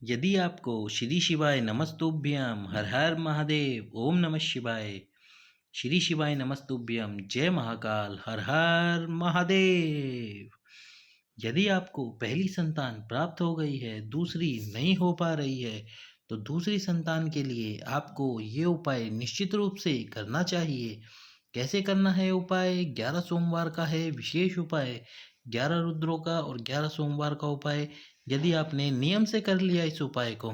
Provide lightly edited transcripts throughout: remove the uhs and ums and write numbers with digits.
यदि आपको श्री शिवाय नमस्तुभ्यम हर हर महादेव ओम नमः शिवाय श्री शिवाय नमस्तुभ्यम जय महाकाल हर हर महादेव। यदि आपको पहली संतान प्राप्त हो गई है, दूसरी नहीं हो पा रही है, तो दूसरी संतान के लिए आपको ये उपाय निश्चित रूप से करना चाहिए। कैसे करना है उपाय? 11 सोमवार का है विशेष उपाय, 11 रुद्रों का और 11 सोमवार का उपाय। यदि आपने नियम से कर लिया इस उपाय को,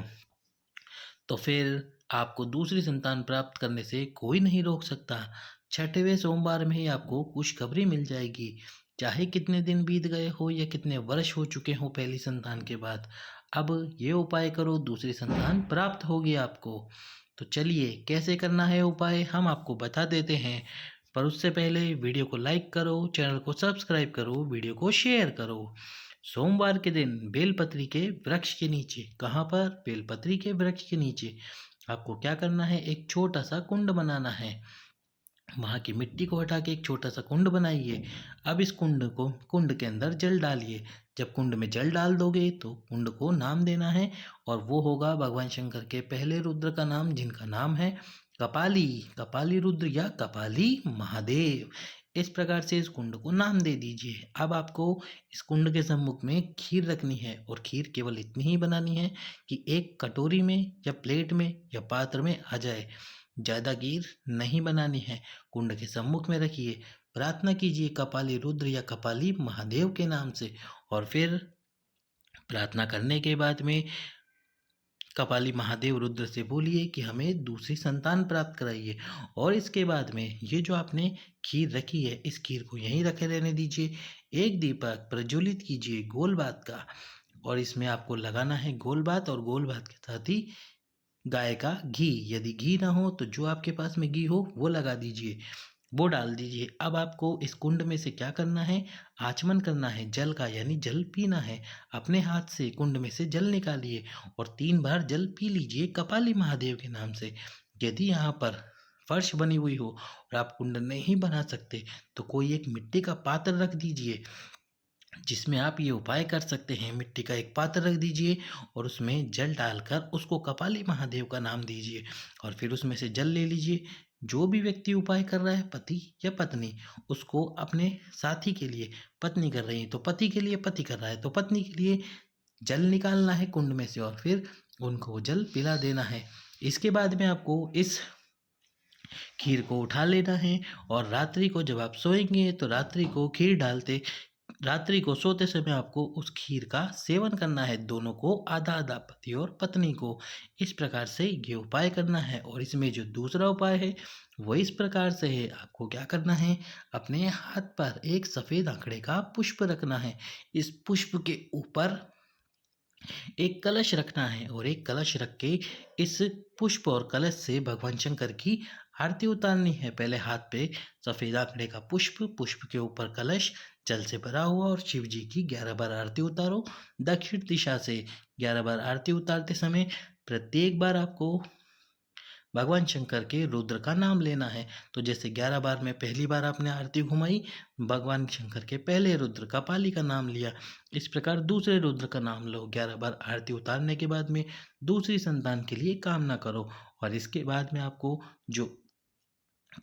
तो फिर आपको दूसरी संतान प्राप्त करने से कोई नहीं रोक सकता। छठवें सोमवार में ही आपको खुशखबरी मिल जाएगी, चाहे कितने दिन बीत गए हो या कितने वर्ष हो चुके हो पहली संतान के बाद। अब ये उपाय करो, दूसरी संतान प्राप्त होगी आपको। तो चलिए कैसे करना है उपाय हम आपको बता देते हैं, पर उससे पहले वीडियो को लाइक करो, चैनल को सब्सक्राइब करो, वीडियो को शेयर करो। सोमवार के दिन बेलपत्री के वृक्ष के नीचे, कहाँ पर? बेलपत्री के वृक्ष के नीचे आपको क्या करना है, एक छोटा सा कुंड बनाना है। वहाँ की मिट्टी को हटा के एक छोटा सा कुंड बनाइए। अब इस कुंड के अंदर जल डालिए। जब कुंड में जल डाल दोगे तो कुंड को नाम देना है, और वो होगा भगवान शंकर के पहले रुद्र का नाम, जिनका नाम है कपाली, कपाली रुद्र या कपाली महादेव। इस प्रकार से इस कुंड को नाम दे दीजिए। अब आपको इस कुंड के सम्मुख में खीर रखनी है, और खीर केवल इतनी ही बनानी है कि एक कटोरी में या प्लेट में या पात्र में आ जाए। ज़्यादा खीर नहीं बनानी है। कुंड के सम्मुख में रखिए, प्रार्थना कीजिए कपाली रुद्र या कपाली महादेव के नाम से, और फिर प्रार्थना करने के बाद में कपाली महादेव रुद्र से बोलिए कि हमें दूसरी संतान प्राप्त कराइए। और इसके बाद में ये जो आपने खीर रखी है, इस खीर को यहीं रखे रहने दीजिए। एक दीपक प्रज्वलित कीजिए गोल बात का, और इसमें आपको लगाना है गोल बात, और गोल बात के साथ ही गाय का घी। यदि घी ना हो तो जो आपके पास में घी हो वो लगा दीजिए, वो डाल दीजिए। अब आपको इस कुंड में से क्या करना है, आचमन करना है जल का, यानी जल पीना है। अपने हाथ से कुंड में से जल निकालिए और 3 बार जल पी लीजिए कपाली महादेव के नाम से। यदि यहाँ पर फर्श बनी हुई हो और आप कुंड नहीं बना सकते, तो कोई एक मिट्टी का पात्र रख दीजिए जिसमें आप ये उपाय कर सकते हैं। मिट्टी का एक पात्र रख दीजिए और उसमें जल डालकर उसको कपाली महादेव का नाम दीजिए, और फिर उसमें से जल ले लीजिए। जो भी व्यक्ति उपाय कर रहा है, पति या पत्नी, उसको अपने साथी के लिए, पत्नी कर रही है तो पति के लिए, पति कर रहा है तो पत्नी के लिए जल निकालना है कुंड में से, और फिर उनको वो जल पिला देना है। इसके बाद में आपको इस खीर को उठा लेना है, और रात्रि को जब आप सोएंगे तो रात्रि को सोते समय आपको उस खीर का सेवन करना है, दोनों को आधा आधा, पति और पत्नी को। इस प्रकार से ये उपाय करना है। और इसमें जो दूसरा उपाय है वो इस प्रकार से है। आपको क्या करना है, अपने हाथ पर एक सफ़ेद आंकड़े का पुष्प रखना है। इस पुष्प के ऊपर एक कलश रखना है, और एक कलश रख के इस पुष्प और कलश से भगवान शंकर की आरती उतारनी है। पहले हाथ पे सफ़ेद आंकड़े का पुष्प, पुष्प के ऊपर कलश जल से भरा हुआ, और शिव जी की 11 बार आरती उतारो दक्षिण दिशा से। 11 बार आरती उतारते समय प्रत्येक बार आपको भगवान शंकर के रुद्र का नाम लेना है। तो जैसे 11 बार में पहली बार आपने आरती घुमाई, भगवान शंकर के पहले रुद्र कपाली का नाम लिया, इस प्रकार दूसरे रुद्र का नाम लो। 11 बार आरती उतारने के बाद में दूसरी संतान के लिए कामना करो। और इसके बाद में आपको जो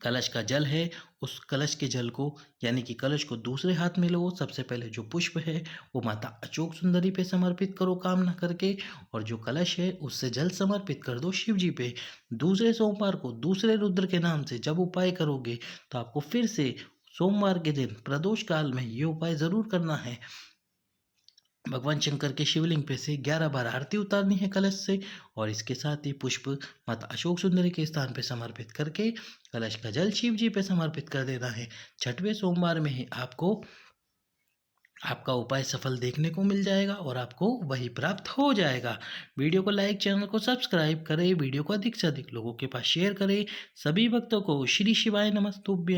कलश का जल है, उस कलश के जल को, यानी कि कलश को दूसरे हाथ में लो। सबसे पहले जो पुष्प है वो माता अचोक सुंदरी पे समर्पित करो कामना करके, और जो कलश है उससे जल समर्पित कर दो शिव जी पे। दूसरे सोमवार को दूसरे रुद्र के नाम से जब उपाय करोगे, तो आपको फिर से सोमवार के दिन प्रदोष काल में ये उपाय ज़रूर करना है। भगवान शंकर के शिवलिंग पे से 11 बार आरती उतारनी है कलश से, और इसके साथ ही पुष्प माता अशोक सुंदरी के स्थान पे समर्पित करके कलश का जल शिव जी पे समर्पित कर देना है। छठवें सोमवार में ही आपको आपका उपाय सफल देखने को मिल जाएगा, और आपको वही प्राप्त हो जाएगा। वीडियो को लाइक, चैनल को सब्सक्राइब करें, वीडियो को अधिक से अधिक लोगों के पास शेयर करें। सभी भक्तों को श्री शिवाय नमस्तुभ्यं।